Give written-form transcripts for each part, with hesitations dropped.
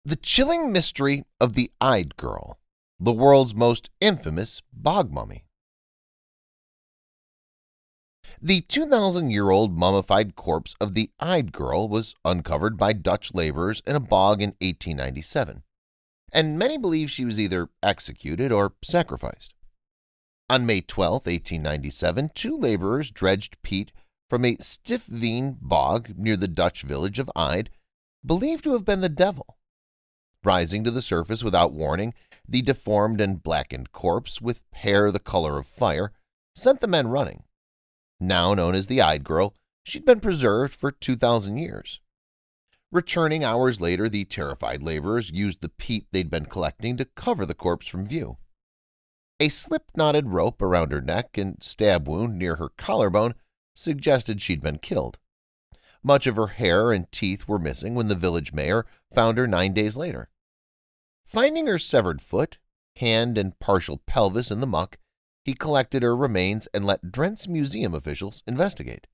The chilling mystery of the Yde Girl, the world's most infamous bog mummy. The 2,000-year-old mummified corpse of the Yde Girl was uncovered by Dutch laborers in a bog in 1897, and many believe she was either executed or sacrificed. On May 12, 1897, two laborers dredged peat from a stiff veen bog near the Dutch village of Yde, believed to have been the devil. Rising to the surface without warning, the deformed and blackened corpse, with hair the color of fire, sent the men running. Now known as the Yde Girl, she'd been preserved for 2,000 years. Returning hours later, the terrified laborers used the peat they'd been collecting to cover the corpse from view. A slip-knotted rope around her neck and stab wound near her collarbone suggested she'd been killed. Much of her hair and teeth were missing when the village mayor found her 9 days later. Finding her severed foot, hand, and partial pelvis in the muck, he collected her remains and let Drents Museum officials investigate.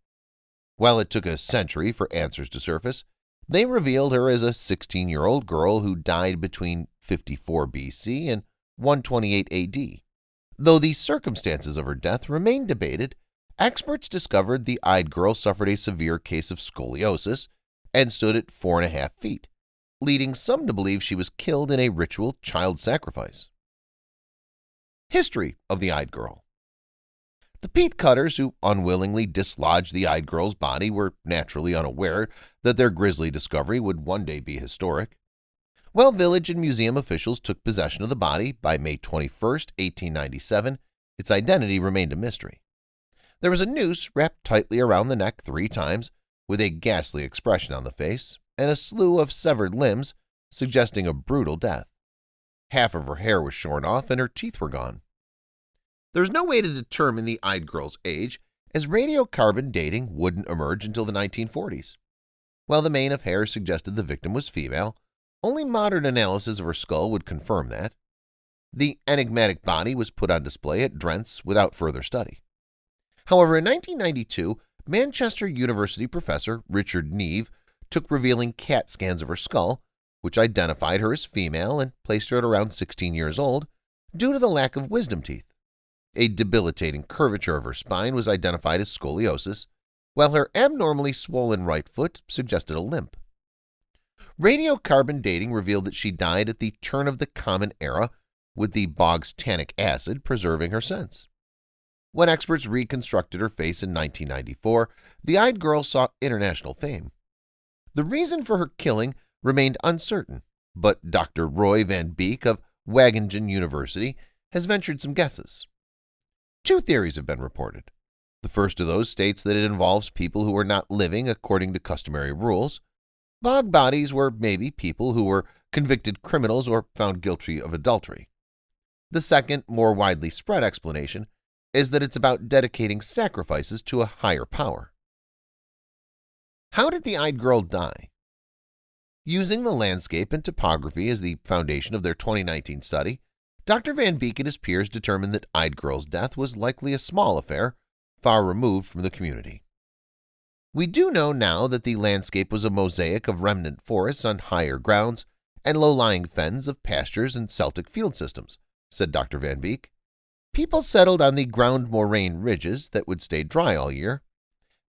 While it took a century for answers to surface, they revealed her as a 16-year-old girl who died between 54 BC and 128 AD. Though the circumstances of her death remain debated, experts discovered the Yde Girl suffered a severe case of scoliosis and stood at 4.5 feet, leading some to believe she was killed in a ritual child sacrifice. History of the Yde Girl. The peat cutters who unwillingly dislodged the Yde Girl's body were naturally unaware that their grisly discovery would one day be historic. While village and museum officials took possession of the body by May 21, 1897, its identity remained a mystery. There was a noose wrapped tightly around the neck 3 times, with a ghastly expression on the face, and a slew of severed limbs, suggesting a brutal death. Half of her hair was shorn off and her teeth were gone. There was no way to determine the Yde Girl's age, as radiocarbon dating wouldn't emerge until the 1940s. While the mane of hair suggested the victim was female, only modern analysis of her skull would confirm that. The enigmatic body was put on display at Drents without further study. However, in 1992, Manchester University professor Richard Neve took revealing CAT scans of her skull, which identified her as female and placed her at around 16 years old, due to the lack of wisdom teeth. A debilitating curvature of her spine was identified as scoliosis, while her abnormally swollen right foot suggested a limp. Radiocarbon dating revealed that she died at the turn of the Common Era, with the bog's tannic acid preserving her sense. When experts reconstructed her face in 1994, the Yde Girl saw international fame. The reason for her killing remained uncertain, but Dr. Roy Van Beek of Wageningen University has ventured some guesses. 2 theories have been reported. The first of those states that it involves people who are not living according to customary rules. Bog bodies were maybe people who were convicted criminals or found guilty of adultery. The second, more widely spread explanation is that it's about dedicating sacrifices to a higher power. How did the Yde Girl die? Using the landscape and topography as the foundation of their 2019 study, Dr. Van Beek and his peers determined that Yde Girl's death was likely a small affair, far removed from the community. We do know now that the landscape was a mosaic of remnant forests on higher grounds and low-lying fens of pastures and Celtic field systems, said Dr. Van Beek. People settled on the ground moraine ridges that would stay dry all year.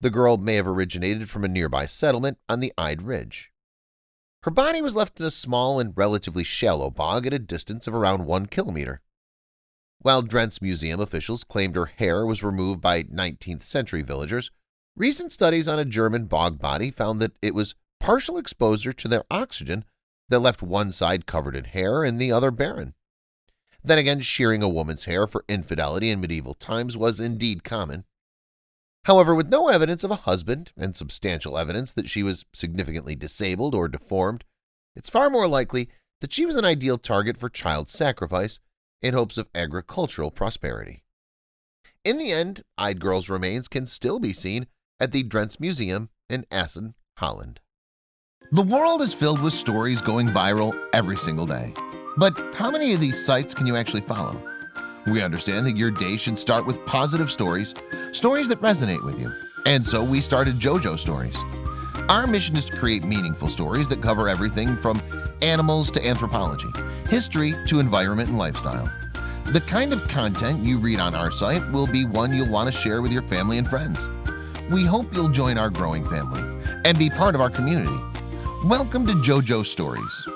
The girl may have originated from a nearby settlement on the Yde Ridge. Her body was left in a small and relatively shallow bog at a distance of around 1 kilometer. While Drents Museum officials claimed her hair was removed by 19th century villagers, recent studies on a German bog body found that it was partial exposure to their oxygen that left one side covered in hair and the other barren. Then again, shearing a woman's hair for infidelity in medieval times was indeed common. However, with no evidence of a husband and substantial evidence that she was significantly disabled or deformed, it's far more likely that she was an ideal target for child sacrifice in hopes of agricultural prosperity. In the end, Yde Girl's remains can still be seen at the Drents Museum in Assen, Holland. The world is filled with stories going viral every single day. But how many of these sites can you actually follow? We understand that your day should start with positive stories, stories that resonate with you. And so we started Jojo Stories. Our mission is to create meaningful stories that cover everything from animals to anthropology, history to environment and lifestyle. The kind of content you read on our site will be one you'll want to share with your family and friends. We hope you'll join our growing family and be part of our community. Welcome to Jojo Stories,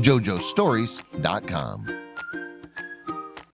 jojostories.com.